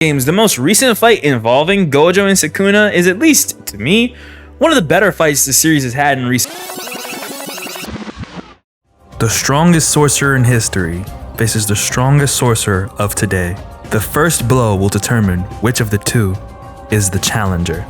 games, the most recent fight involving Gojo and Sukuna is, at least to me, one of the better fights the series has had in recent. The strongest sorcerer in history faces the strongest sorcerer of today. The first blow will determine which of the two is the challenger.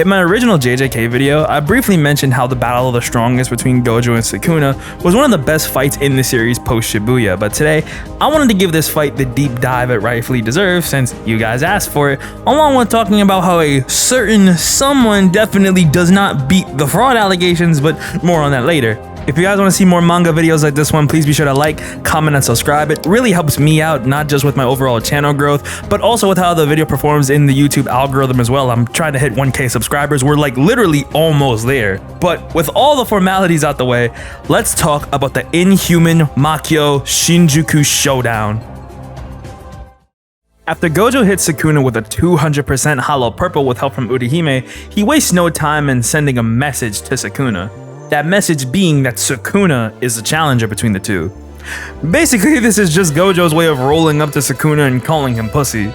In my original JJK video, I briefly mentioned how the battle of the strongest between Gojo and Sukuna was one of the best fights in the series post Shibuya, but today, I wanted to give this fight the deep dive it rightfully deserves since you guys asked for it, along with talking about how a certain someone definitely does not beat the fraud allegations, but more on that later. If you guys want to see more manga videos like this one, please be sure to like, comment, and subscribe. It really helps me out, not just with my overall channel growth, but also with how the video performs in the YouTube algorithm as well. I'm trying to hit 1K subscribers. We're like literally almost there. But with all the formalities out the way, let's talk about the inhuman Makyo Shinjuku showdown. After Gojo hits Sukuna with a 200% hollow purple with help from Urahime, he wastes no time in sending a message to Sukuna. That message being that Sukuna is the challenger between the two. Basically, this is just Gojo's way of rolling up to Sukuna and calling him pussy.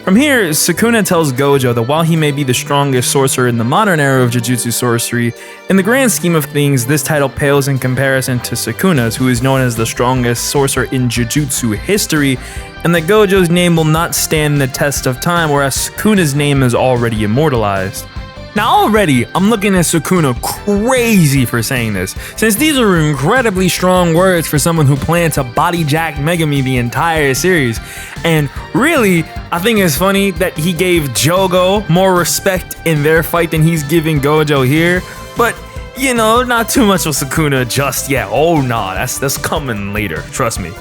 From here, Sukuna tells Gojo that while he may be the strongest sorcerer in the modern era of Jujutsu sorcery, in the grand scheme of things, this title pales in comparison to Sukuna's, who is known as the strongest sorcerer in Jujutsu history, and that Gojo's name will not stand the test of time, whereas Sukuna's name is already immortalized. Now already, I'm looking at Sukuna crazy for saying this, since these are incredibly strong words for someone who planned to body jack Megami the entire series. And really, I think it's funny that he gave Jogo more respect in their fight than he's giving Gojo here, but you know, not too much of Sukuna just yet. Oh nah, that's coming later, trust me.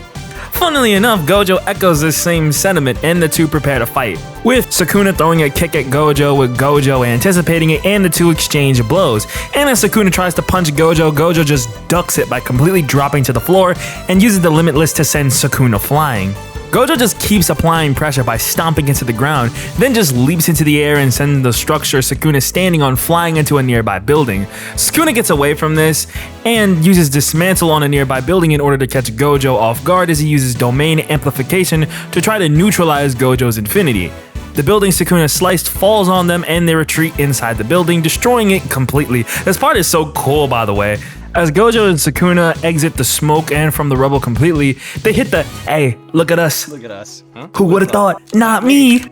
Funnily enough, Gojo echoes this same sentiment and the two prepare to fight, with Sukuna throwing a kick at Gojo with Gojo anticipating it and the two exchange blows. And as Sukuna tries to punch Gojo, Gojo just ducks it by completely dropping to the floor and uses the Limitless to send Sukuna flying. Gojo just keeps applying pressure by stomping into the ground, then just leaps into the air and sends the structure Sukuna standing on flying into a nearby building. Sukuna gets away from this and uses Dismantle on a nearby building in order to catch Gojo off guard as he uses Domain Amplification to try to neutralize Gojo's Infinity. The building Sukuna sliced falls on them and they retreat inside the building, destroying it completely. This part is so cool, by the way. As Gojo and Sukuna exit the smoke and from the rubble completely, they hit the, hey, look at us. Look at us. Huh? Who would have thought? Not me.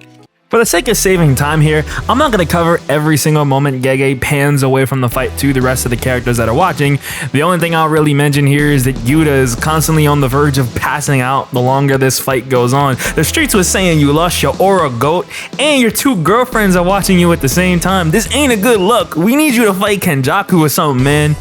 For the sake of saving time here, I'm not going to cover every single moment Gege pans away from the fight to the rest of the characters that are watching. The only thing I'll really mention here is that Yuta is constantly on the verge of passing out the longer this fight goes on. The streets was saying you lost your aura, goat, and your two girlfriends are watching you at the same time. This ain't a good look. We need you to fight Kenjaku or something, man.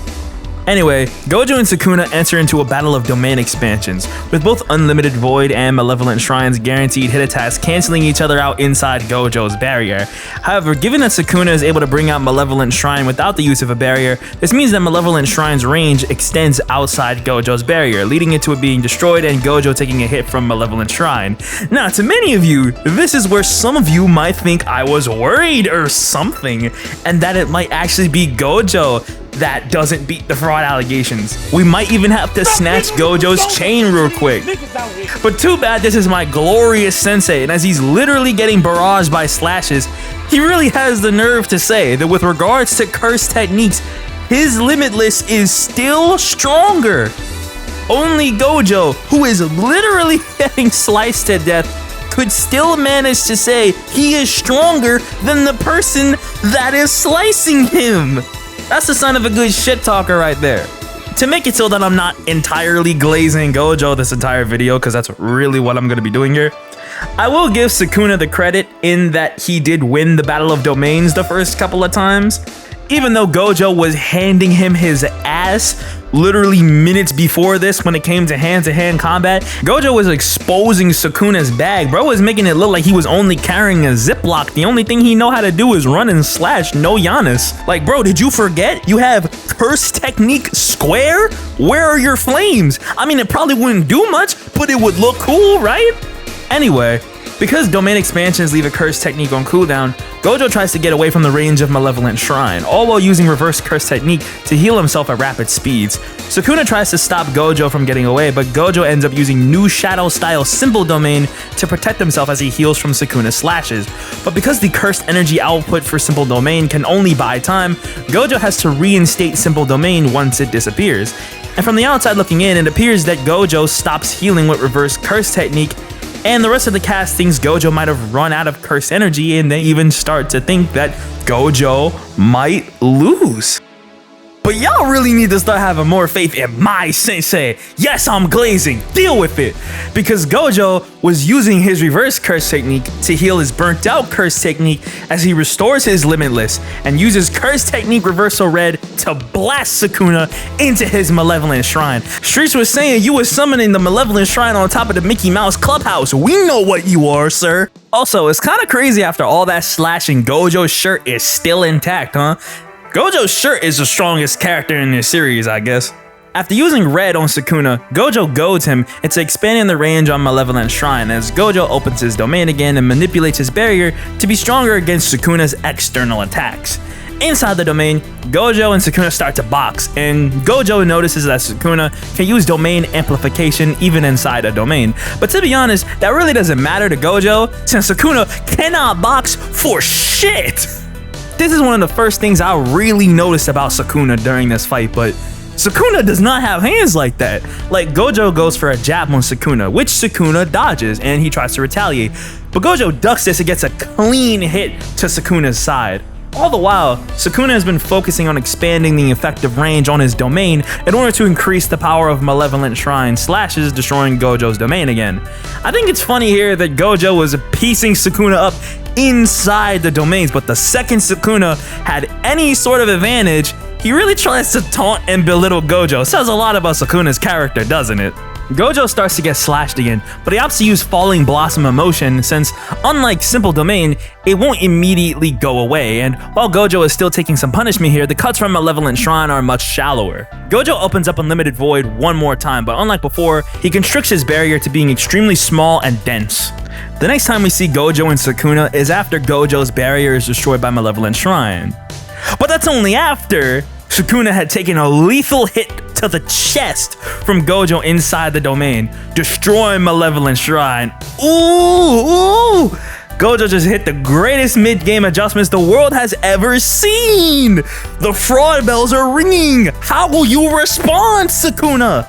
Anyway, Gojo and Sukuna enter into a battle of domain expansions, with both Unlimited Void and Malevolent Shrine's guaranteed hit attacks canceling each other out inside Gojo's barrier. However, given that Sukuna is able to bring out Malevolent Shrine without the use of a barrier, this means that Malevolent Shrine's range extends outside Gojo's barrier, leading it to it being destroyed and Gojo taking a hit from Malevolent Shrine. Now, to many of you, this is where some of you might think I was worried or something, and that it might actually be Gojo that doesn't beat the fraud allegations. We might even have to snatch Gojo's chain real quick. But too bad this is my glorious sensei, and as he's literally getting barraged by slashes, he really has the nerve to say that with regards to curse techniques, his Limitless is still stronger. Only Gojo, who is literally getting sliced to death, could still manage to say he is stronger than the person that is slicing him. That's the sign of a good shit talker right there. To make it so that I'm not entirely glazing Gojo this entire video, because that's really what I'm going to be doing here, I will give Sukuna the credit in that he did win the Battle of Domains the first couple of times. Even though Gojo was handing him his ass literally minutes before this when it came to hand-to-hand combat, Gojo was exposing Sukuna's bag. Bro was making it look like he was only carrying a Ziploc. The only thing he know how to do is run and slash, no Giannis. Like, bro, did you forget? You have curse technique square? Where are your flames? I mean, it probably wouldn't do much, but it would look cool, right? Anyway, Because domain expansions leave a curse technique on cooldown, Gojo tries to get away from the range of Malevolent Shrine, all while using reverse curse technique to heal himself at rapid speeds. Sukuna tries to stop Gojo from getting away, but Gojo ends up using new shadow style simple domain to protect himself as he heals from Sukuna's slashes. But because the cursed energy output for simple domain can only buy time, Gojo has to reinstate simple domain once it disappears. And from the outside looking in, it appears that Gojo stops healing with reverse curse technique, and the rest of the cast thinks Gojo might have run out of curse energy, and they even start to think that Gojo might lose. But y'all really need to start having more faith in my sensei. Yes, I'm glazing. Deal with it. Because Gojo was using his reverse curse technique to heal his burnt out curse technique as he restores his limitless and uses curse technique reversal red to blast Sukuna into his malevolent shrine. Streets was saying you was summoning the malevolent shrine on top of the Mickey Mouse clubhouse. We know what you are, sir. Also, it's kind of crazy after all that slashing, Gojo's shirt is still intact, huh? Gojo's shirt is the strongest character in this series, I guess. After using red on Sukuna, Gojo goads him into expanding the range on Malevolent Shrine as Gojo opens his domain again and manipulates his barrier to be stronger against Sukuna's external attacks. Inside the domain, Gojo and Sukuna start to box, and Gojo notices that Sukuna can use domain amplification even inside a domain. But to be honest, that really doesn't matter to Gojo, since Sukuna cannot box for shit! This is one of the first things I really noticed about Sukuna during this fight, but Sukuna does not have hands like that. Like, Gojo goes for a jab on Sukuna, which Sukuna dodges, and he tries to retaliate. But Gojo ducks this and gets a clean hit to Sukuna's side. All the while, Sukuna has been focusing on expanding the effective range on his domain in order to increase the power of Malevolent Shrine slashes, destroying Gojo's domain again. I think it's funny here that Gojo was piecing Sukuna up inside the domains, but the second Sukuna had any sort of advantage, he really tries to taunt and belittle Gojo. Says a lot about Sukuna's character, doesn't it? Gojo starts to get slashed again, but he opts to use Falling Blossom Emotion since, unlike Simple Domain, it won't immediately go away, and while Gojo is still taking some punishment here, the cuts from Malevolent Shrine are much shallower. Gojo opens up Unlimited Void one more time, but unlike before, he constricts his barrier to being extremely small and dense. The next time we see Gojo and Sukuna is after Gojo's barrier is destroyed by Malevolent Shrine. But that's only after Sukuna had taken a lethal hit to the chest from Gojo inside the domain, destroying Malevolent Shrine. Ooh! Gojo just hit the greatest mid-game adjustments the world has ever seen! The fraud bells are ringing! How will you respond, Sukuna?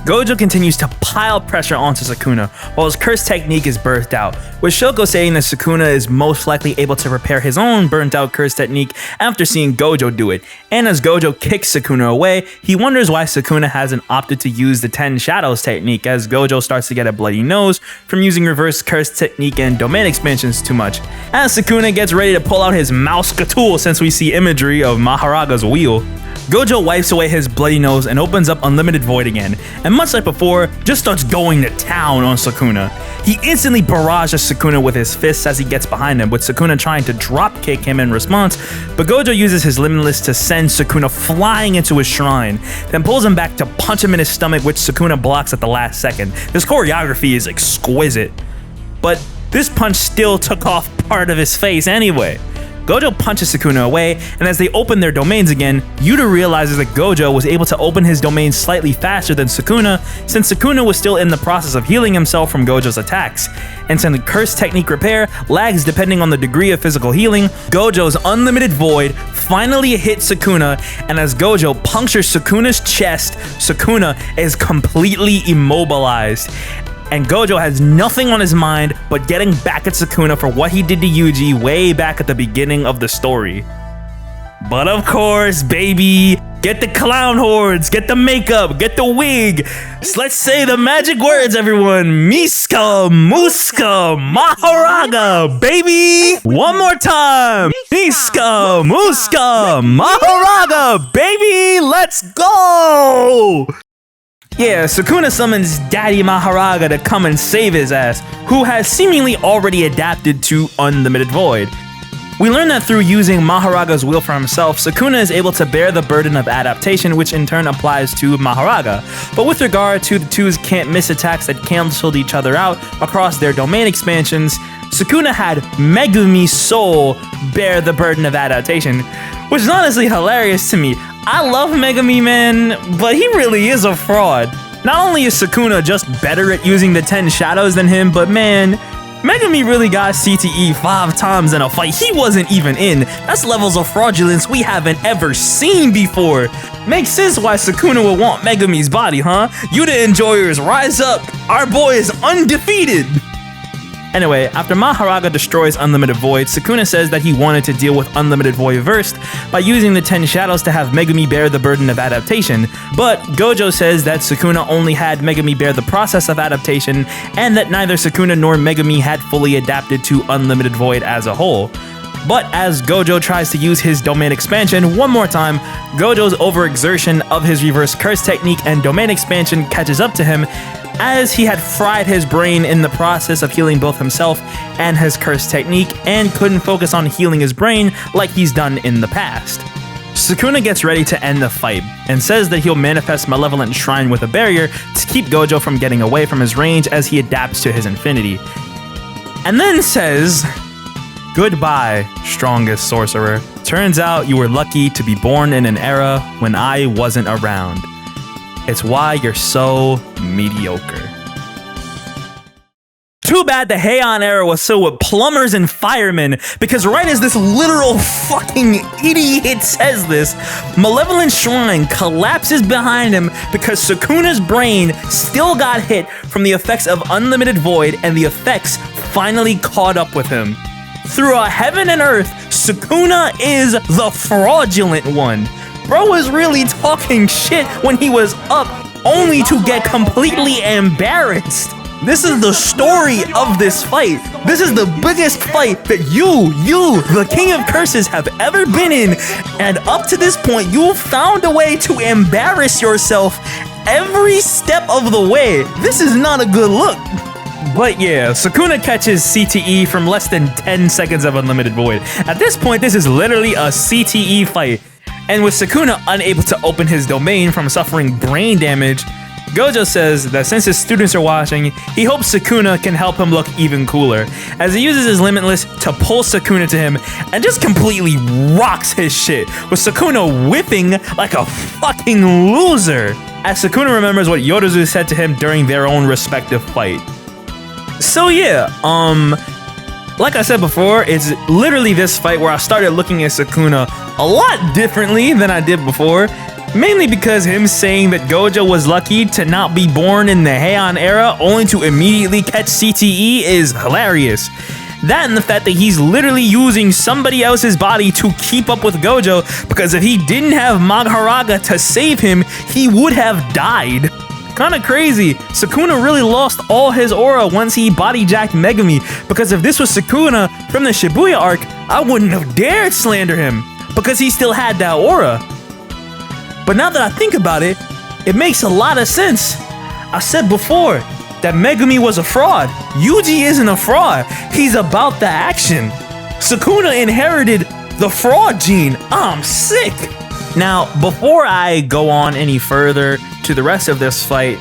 Gojo continues to pile pressure onto Sukuna while his curse technique is birthed out, with Shoko saying that Sukuna is most likely able to repair his own burnt out curse technique after seeing Gojo do it. And as Gojo kicks Sukuna away, he wonders why Sukuna hasn't opted to use the 10 Shadows technique, as Gojo starts to get a bloody nose from using reverse curse technique and domain expansions too much. As Sukuna gets ready to pull out his mouse tool since we see imagery of Mahoraga's wheel, Gojo wipes away his bloody nose and opens up Unlimited Void again, and much like before, just starts going to town on Sukuna. He instantly barrages Sukuna with his fists as he gets behind him, with Sukuna trying to drop kick him in response, but Gojo uses his limitless to send Sukuna flying into his shrine, then pulls him back to punch him in his stomach, which Sukuna blocks at the last second. This choreography is exquisite, but this punch still took off part of his face anyway. Gojo punches Sukuna away, and as they open their domains again, Yuta realizes that Gojo was able to open his domain slightly faster than Sukuna, since Sukuna was still in the process of healing himself from Gojo's attacks. And since the curse technique repair lags depending on the degree of physical healing, Gojo's Unlimited Void finally hits Sukuna, and as Gojo punctures Sukuna's chest, Sukuna is completely immobilized. And Gojo has nothing on his mind but getting back at Sukuna for what he did to Yuji way back at the beginning of the story. But of course, baby, get the clown hordes, get the makeup, get the wig. Let's say the magic words, everyone. Miska, Muska, Mahoraga, baby. One more time. Miska, Muska, Mahoraga, baby. Let's go. Yeah, Sukuna summons Daddy Mahoraga to come and save his ass, who has seemingly already adapted to Unlimited Void. We learn that through using Mahoraga's will for himself, Sukuna is able to bear the burden of adaptation, which in turn applies to Mahoraga. But with regard to the two's can't miss attacks that canceled each other out across their domain expansions, Sukuna had Megumi Soul bear the burden of adaptation, which is honestly hilarious to me. I love Megumi, man, but he really is a fraud. Not only is Sukuna just better at using the 10 shadows than him, but man, Megumi really got CTE 5 times in a fight he wasn't even in. That's levels of fraudulence we haven't ever seen before. Makes sense why Sukuna would want Megumi's body, huh? Yuta enjoyers, rise up! Our boy is undefeated! Anyway, after Mahoraga destroys Unlimited Void, Sukuna says that he wanted to deal with Unlimited Void first by using the 10 shadows to have Megumi bear the burden of adaptation, but Gojo says that Sukuna only had Megumi bear the process of adaptation and that neither Sukuna nor Megumi had fully adapted to Unlimited Void as a whole. But as Gojo tries to use his domain expansion one more time, Gojo's overexertion of his reverse curse technique and domain expansion catches up to him, as he had fried his brain in the process of healing both himself and his curse technique and couldn't focus on healing his brain like he's done in the past. Sukuna gets ready to end the fight and says that he'll manifest Malevolent Shrine with a barrier to keep Gojo from getting away from his range as he adapts to his infinity. And then says, "Goodbye, strongest sorcerer. Turns out you were lucky to be born in an era when I wasn't around. It's why you're so mediocre." Too bad the Heian era was filled with plumbers and firemen, because right as this literal fucking idiot says this, Malevolent Shrine collapses behind him because Sukuna's brain still got hit from the effects of Unlimited Void, and the effects finally caught up with him. Through a heaven and earth, Sukuna is the fraudulent one. Bro was really talking shit when he was up, only to get completely embarrassed. This is the story of this fight. This is the biggest fight that you, the King of Curses, have ever been in. And up to this point, you found a way to embarrass yourself every step of the way. This is not a good look. But yeah, Sukuna catches CTE from less than 10 seconds of Unlimited Void. At this point, this is literally a CTE fight. And with Sukuna unable to open his domain from suffering brain damage, Gojo says that since his students are watching, he hopes Sukuna can help him look even cooler, as he uses his Limitless to pull Sukuna to him and just completely rocks his shit, with Sukuna whipping like a fucking loser, as Sukuna remembers what Yoruzu said to him during their own respective fight. So yeah, like I said before, it's literally this fight where I started looking at Sukuna a lot differently than I did before, mainly because him saying that Gojo was lucky to not be born in the Heian era only to immediately catch CTE is hilarious. That and the fact that he's literally using somebody else's body to keep up with Gojo, because if he didn't have Mahoraga to save him, he would have died. Kinda crazy. Sukuna really lost all his aura once he body-jacked Megumi, because if this was Sukuna from the Shibuya arc, I wouldn't have dared slander him, because he still had that aura. But now that I think about it, it makes a lot of sense. I said before that Megumi was a fraud. Yuji isn't a fraud. He's about the action. Sukuna inherited the fraud gene. I'm sick. Now, before I go on any further to the rest of this fight,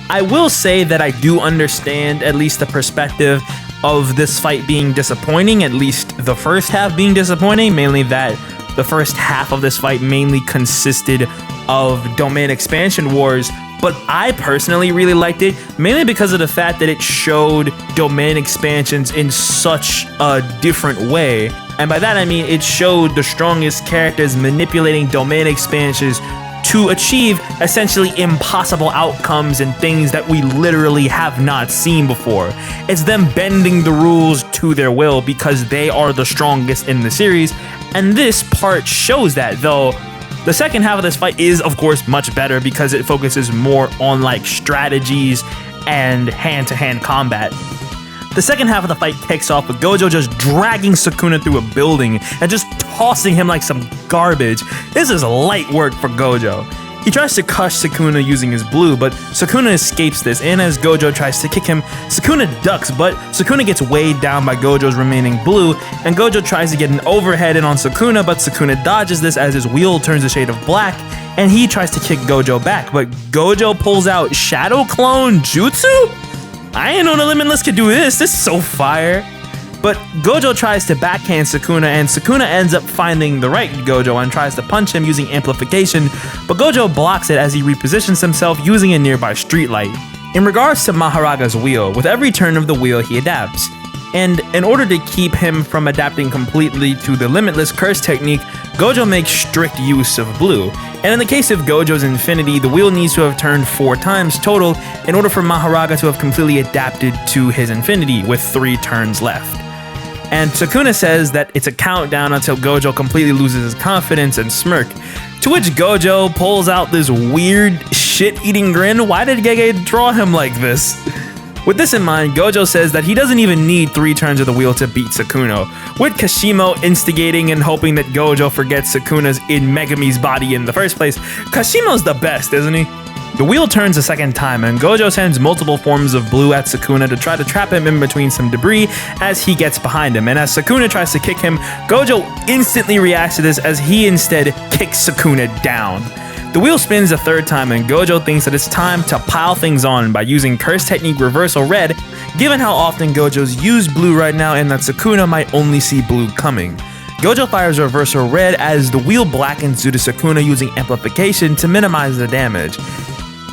I will say that I do understand at least the perspective of this fight being disappointing, at least the first half being disappointing, mainly that the first half of this fight mainly consisted of domain expansion wars, but I personally really liked it, mainly because of the fact that it showed domain expansions in such a different way. And by that I mean it showed the strongest characters manipulating domain expansions to achieve essentially impossible outcomes and things that we literally have not seen before. It's them bending the rules to their will because they are the strongest in the series, and this part shows that, though the second half of this fight is of course much better because it focuses more on like strategies and hand-to-hand combat. The second half of the fight kicks off with Gojo just dragging Sukuna through a building and just tossing him like some garbage. This is light work for Gojo. He tries to crush Sukuna using his blue, but Sukuna escapes this, and as Gojo tries to kick him, Sukuna ducks, but Sukuna gets weighed down by Gojo's remaining blue, and Gojo tries to get an overhead in on Sukuna, but Sukuna dodges this as his wheel turns a shade of black, and he tries to kick Gojo back, but Gojo pulls out Shadow Clone Jutsu? I ain't know the Limitless could do this. This is so fire. But Gojo tries to backhand Sukuna, and Sukuna ends up finding the right Gojo and tries to punch him using amplification, but Gojo blocks it as he repositions himself using a nearby streetlight. In regards to Mahoraga's wheel, with every turn of the wheel he adapts. And in order to keep him from adapting completely to the Limitless curse technique, Gojo makes strict use of blue. And in the case of Gojo's Infinity, the wheel needs to have turned 4 times total in order for Mahoraga to have completely adapted to his Infinity with 3 turns left. And Sukuna says that it's a countdown until Gojo completely loses his confidence and smirk, to which Gojo pulls out this weird shit-eating grin. Why did Gege draw him like this? With this in mind, Gojo says that he doesn't even need 3 turns of the wheel to beat Sukuna, with Kashimo instigating and hoping that Gojo forgets Sukuna's in Megami's body in the first place. Kashimo's the best, isn't he? The wheel turns a second time, and Gojo sends multiple forms of blue at Sukuna to try to trap him in between some debris as he gets behind him. And as Sukuna tries to kick him, Gojo instantly reacts to this as he instead kicks Sukuna down. The wheel spins a 3rd time, and Gojo thinks that it's time to pile things on by using Curse Technique Reversal Red, given how often Gojo's used blue right now and that Sukuna might only see blue coming. Gojo fires Reversal Red as the wheel blackens due to Sukuna using amplification to minimize the damage.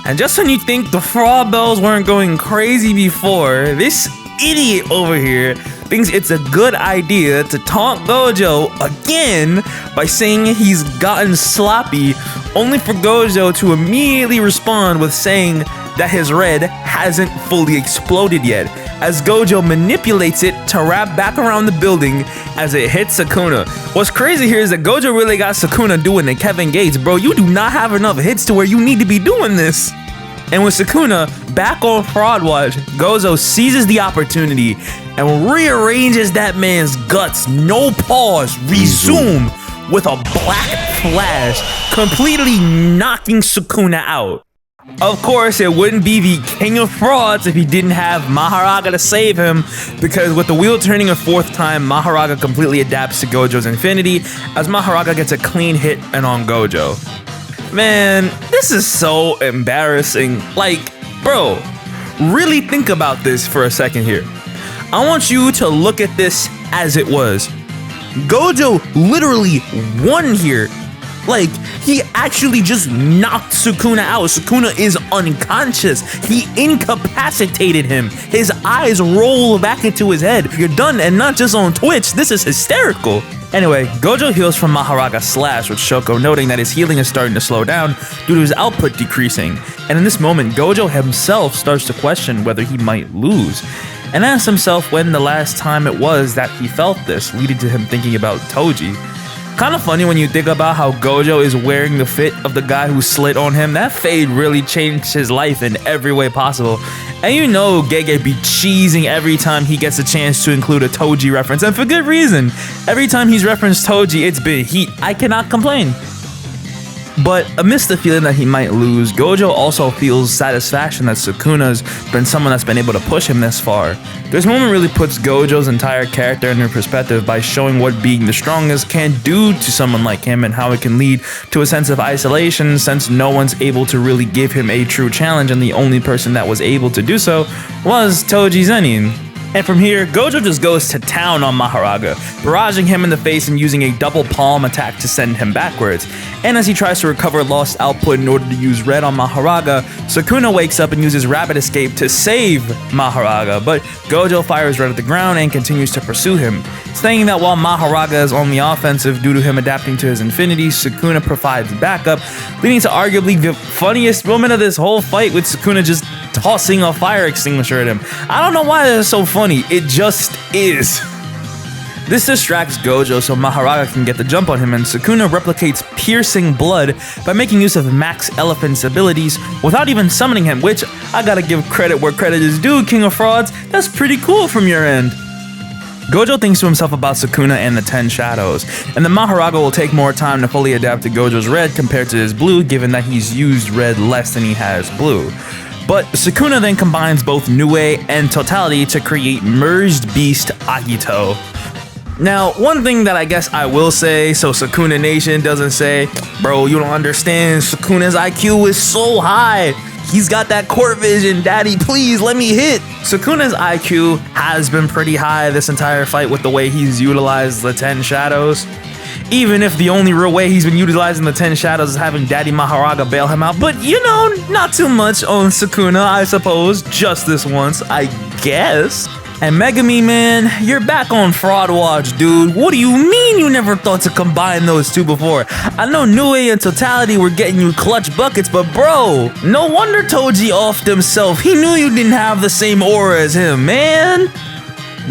And just when you think the fraud bells weren't going crazy before, this idiot over here thinks it's a good idea to taunt Gojo again by saying he's gotten sloppy, only for Gojo to immediately respond with saying that his red hasn't fully exploded yet, as Gojo manipulates it to wrap back around the building as it hits Sukuna. What's crazy here is that Gojo really got Sukuna doing the Kevin Gates. Bro, you do not have enough hits to where you need to be doing this. And with Sukuna back on Fraud Watch, Gojo seizes the opportunity and rearranges that man's guts, no pause, resume, with a black flash, completely knocking Sukuna out. Of course, it wouldn't be the king of frauds if he didn't have Mahoraga to save him, because with the wheel turning a 4th time, Mahoraga completely adapts to Gojo's Infinity, as Mahoraga gets a clean hit and on Gojo. Man, this is so embarrassing. Like, bro, really think about this for a second here. I want you to look at this as it was. Gojo literally won here. Like, he actually just knocked Sukuna out. Sukuna is unconscious. He incapacitated him. His eyes roll back into his head. You're done, and not just on Twitch. This is hysterical. Anyway, Gojo heals from Mahoraga Slash, with Shoko noting that his healing is starting to slow down due to his output decreasing. And in this moment, Gojo himself starts to question whether he might lose, and asks himself when the last time it was that he felt this, leading to him thinking about Toji. Kind of funny when you think about how Gojo is wearing the fit of the guy who slid on him. That fade really changed his life in every way possible. And you know Gege be cheesing every time he gets a chance to include a Toji reference, and for good reason. Every time he's referenced Toji, it's been heat. I cannot complain. But amidst the feeling that he might lose, Gojo also feels satisfaction that Sukuna's been someone that's been able to push him this far. This moment really puts Gojo's entire character into perspective by showing what being the strongest can do to someone like him, and how it can lead to a sense of isolation since no one's able to really give him a true challenge, and the only person that was able to do so was Toji Zenin. And from here, Gojo just goes to town on Mahoraga, barraging him in the face and using a double palm attack to send him backwards. And as he tries to recover lost output in order to use red on Mahoraga, Sukuna wakes up and uses Rapid Escape to save Mahoraga, but Gojo fires red at the ground and continues to pursue him, saying that while Mahoraga is on the offensive due to him adapting to his Infinity, Sukuna provides backup, leading to arguably the funniest moment of this whole fight, with Sukuna just tossing a fire extinguisher at him. I don't know why this is so funny, it just is. This distracts Gojo so Mahoraga can get the jump on him, and Sukuna replicates Piercing Blood by making use of Max Elephant's abilities without even summoning him, which I gotta give credit where credit is due, King of Frauds. That's pretty cool from your end. Gojo thinks to himself about Sukuna and the 10 shadows, and the Mahoraga will take more time to fully adapt to Gojo's red compared to his blue, given that he's used red less than he has blue. But Sukuna then combines both Nue and Totality to create Merged Beast Agito. Now, one thing that I guess I will say, so Sukuna Nation doesn't say, bro, you don't understand, Sukuna's IQ is so high. He's got that court vision, daddy, please let me hit. Sukuna's IQ has been pretty high this entire fight with the way he's utilized the 10 shadows. Even if the only real way he's been utilizing the 10 shadows is having Daddy Mahoraga bail him out. But you know, not too much on Sukuna, I suppose. Just this once, I guess. And Megami, man, you're back on Fraud Watch, dude. What do you mean you never thought to combine those two before? I know Nue and Totality were getting you clutch buckets, but bro, no wonder Toji offed himself. He knew you didn't have the same aura as him, man.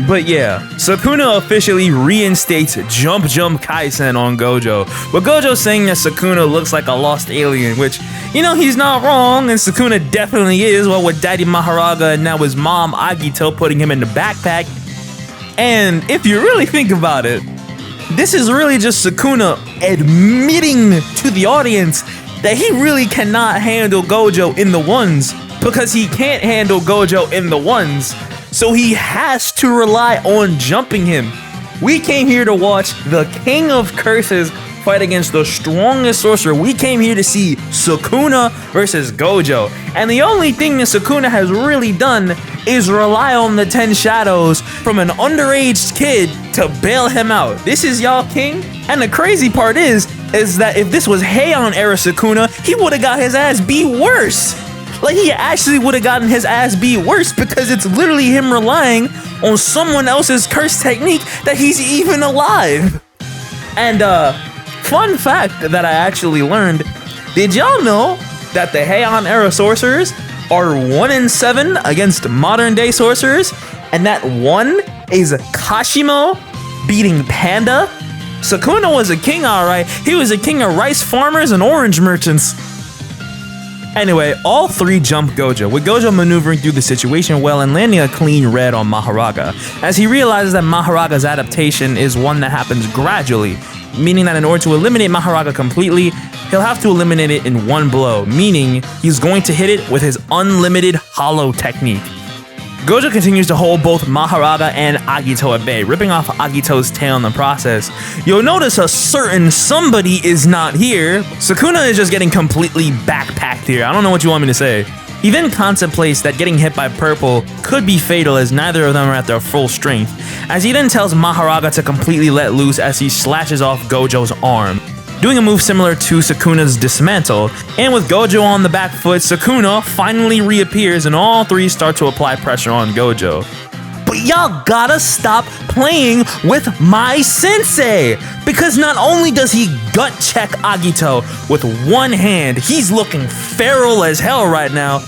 But yeah, Sukuna officially reinstates Jump Kaisen on Gojo, with Gojo saying that Sukuna looks like a lost alien, which, you know, he's not wrong, and Sukuna definitely is, well, with Daddy Mahoraga and now his mom Agito putting him in the backpack. And if you really think about it, this is really just Sukuna admitting to the audience that he really cannot handle Gojo in the ones, because he can't handle Gojo in the ones. So he has to rely on jumping him. We came here to watch the King of Curses fight against the strongest sorcerer. We came here to see Sukuna versus Gojo. And the only thing that Sukuna has really done is rely on the 10 shadows from an underage kid to bail him out. This is y'all king? And the crazy part is that if this was Heian era Sukuna, he would have got his ass beat worse. Like, he actually would have gotten his ass beat worse, because it's literally him relying on someone else's curse technique that he's even alive. And fun fact that I actually learned, did y'all know that the Heian era sorcerers are 1-7 against modern day sorcerers? And that one is Kashimo beating Panda? Sukuna was a king, alright. He was a king of rice farmers and orange merchants. Anyway, all three jump Gojo, with Gojo maneuvering through the situation well and landing a clean red on Mahoraga, as he realizes that Mahoraga's adaptation is one that happens gradually, meaning that in order to eliminate Mahoraga completely, he'll have to eliminate it in one blow, meaning he's going to hit it with his unlimited hollow technique. Gojo continues to hold both Mahoraga and Agito at bay, ripping off Agito's tail in the process. You'll notice a certain somebody is not here. Sukuna is just getting completely backpacked here. I don't know what you want me to say. He then contemplates that getting hit by purple could be fatal, as neither of them are at their full strength, as he then tells Mahoraga to completely let loose as he slashes off Gojo's arm, doing a move similar to Sukuna's dismantle. And with Gojo on the back foot, Sukuna finally reappears and all three start to apply pressure on Gojo. But y'all gotta stop playing with my sensei, because not only does he gut check Agito with one hand, he's looking feral as hell right now,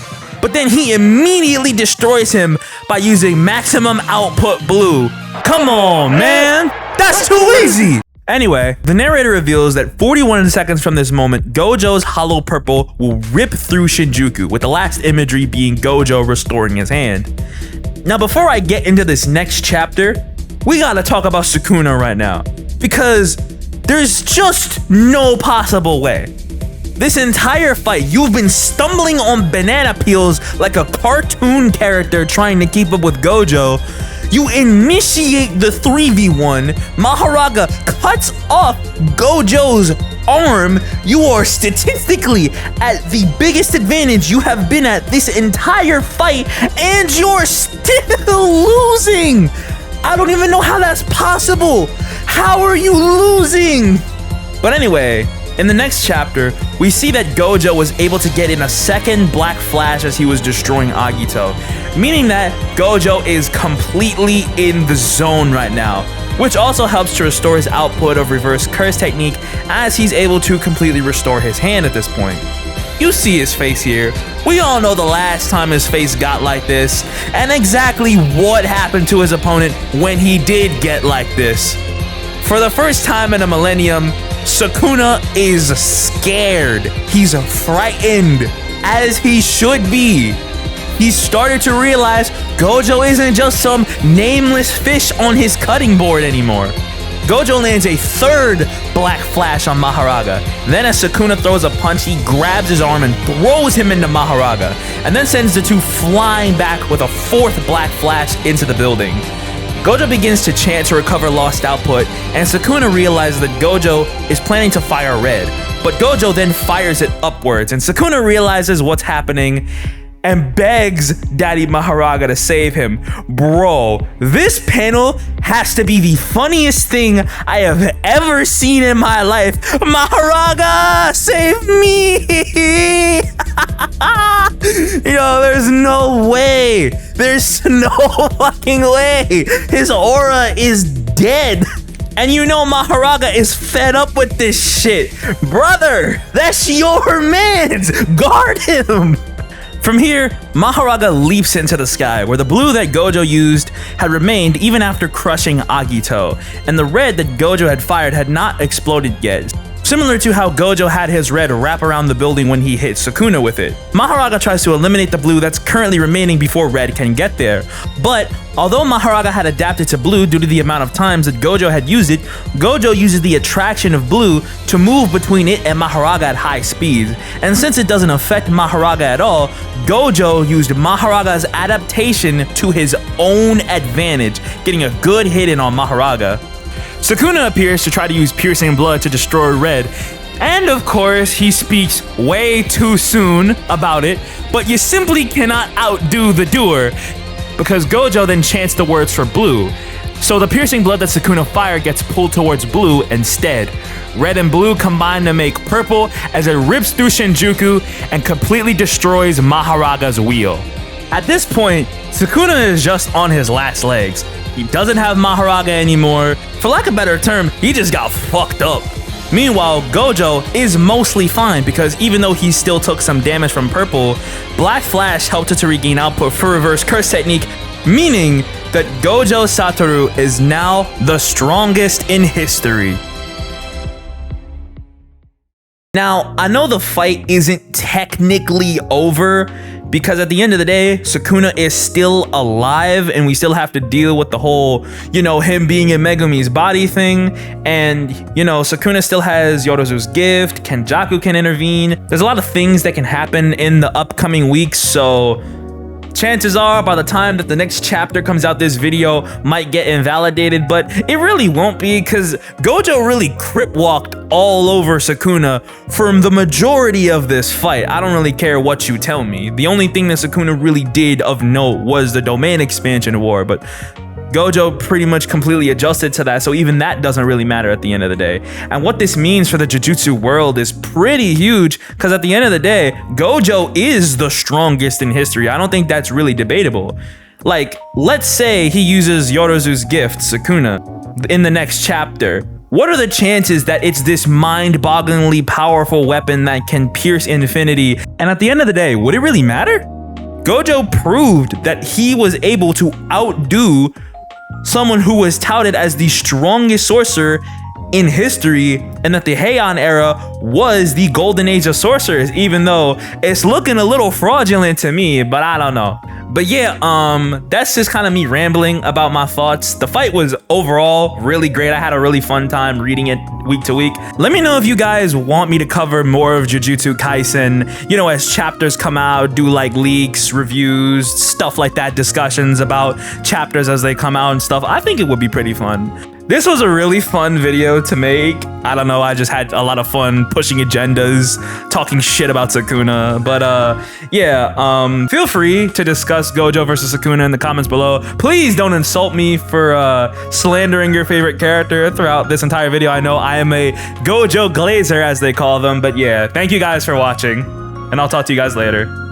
but then he immediately destroys him by using maximum output blue. Come on, man, that's too easy. Anyway, the narrator reveals that 41 seconds from this moment, Gojo's hollow purple will rip through Shinjuku, with the last imagery being Gojo restoring his hand. Now, before I get into this next chapter, we gotta talk about Sukuna right now, because there's just no possible way. This entire fight, you've been stumbling on banana peels like a cartoon character trying to keep up with Gojo. You initiate the 3v1, Mahoraga cuts off Gojo's arm. You are statistically at the biggest advantage you have been at this entire fight, and you're still losing. I don't even know how that's possible. How are you losing? But anyway, in the next chapter, we see that Gojo was able to get in a second Black Flash as he was destroying Agito, meaning that Gojo is completely in the zone right now, which also helps to restore his output of reverse curse technique, as he's able to completely restore his hand at this point. You see his face here. We all know the last time his face got like this, and exactly what happened to his opponent when he did get like this. For the first time in a millennium, Sukuna is scared. He's frightened, as he should be. he started to realize Gojo isn't just some nameless fish on his cutting board anymore. Gojo lands a third black flash on Mahoraga. Then as Sukuna throws a punch, he grabs his arm and throws him into Mahoraga, and then sends the two flying back with a fourth black flash into the building. Gojo begins to chant to recover lost output, and Sukuna realizes that Gojo is planning to fire red. But Gojo then fires it upwards, and Sukuna realizes what's happening and begs Daddy Mahoraga to save him. Bro, this panel has to be the funniest thing I have ever seen in my life. Mahoraga, save me! Yo, there's no way. There's no fucking way. His aura is dead. And you know Mahoraga is fed up with this shit. Brother, that's your man's. Guard him. From here, Mahoraga leaps into the sky, where the blue that Gojo used had remained even after crushing Agito, and the red that Gojo had fired had not exploded yet. Similar to how Gojo had his red wrap around the building when he hit Sukuna with it. Mahoraga tries to eliminate the blue that's currently remaining before red can get there. But although Mahoraga had adapted to blue due to the amount of times that Gojo had used it, Gojo uses the attraction of blue to move between it and Mahoraga at high speeds. And since it doesn't affect Mahoraga at all, Gojo used Mahoraga's adaptation to his own advantage, getting a good hit in on Mahoraga. Sukuna appears to try to use piercing blood to destroy red, and of course he speaks way too soon about it, but you simply cannot outdo the doer, because Gojo then chants the words for blue. So the piercing blood that Sukuna fired gets pulled towards blue instead. Red and blue combine to make purple as it rips through Shinjuku and completely destroys Mahoraga's wheel. At this point, Sukuna is just on his last legs. He doesn't have Mahoraga anymore. For lack of a better term, he just got fucked up. Meanwhile, Gojo is mostly fine because even though he still took some damage from purple, Black Flash helped it to regain output for reverse curse technique, meaning that Gojo Satoru is now the strongest in history. Now, I know the fight isn't technically over because at the end of the day, Sukuna is still alive and we still have to deal with the whole, him being in Megumi's body thing. And, Sukuna still has Yorozu's gift, Kenjaku can intervene. There's a lot of things that can happen in the upcoming weeks, so chances are by the time that the next chapter comes out, this video might get invalidated, but it really won't be because Gojo really CRIPWALKed all over Sukuna for the majority of this fight. I don't really care what you tell me. The only thing that Sukuna really did of note was the domain expansion war, but Gojo pretty much completely adjusted to that, so even that doesn't really matter at the end of the day. And what this means for the Jujutsu world is pretty huge, because at the end of the day, Gojo is the strongest in history. I don't think that's really debatable. Like, let's say he uses Yorozu's gift, Sukuna, in the next chapter. What are the chances that it's this mind-bogglingly powerful weapon that can pierce infinity? And at the end of the day, would it really matter? Gojo proved that he was able to outdo someone who was touted as the strongest sorcerer in history, and that the Heian era was the golden age of sorcerers, even though it's looking a little fraudulent to me, but I don't know. But yeah, that's just kind of me rambling about my thoughts. The fight was overall really great. I had a really fun time reading it week to week. Let me know if you guys want me to cover more of Jujutsu Kaisen, as chapters come out, do like leaks, reviews, stuff like that, discussions about chapters as they come out and stuff. I think it would be pretty fun. This was a really fun video to make. I don't know, I just had a lot of fun pushing agendas, talking shit about Sukuna. But yeah, feel free to discuss Gojo versus Sukuna in the comments below. Please don't insult me for slandering your favorite character throughout this entire video. I know I am a Gojo Glazer, as they call them. But yeah, thank you guys for watching, and I'll talk to you guys later.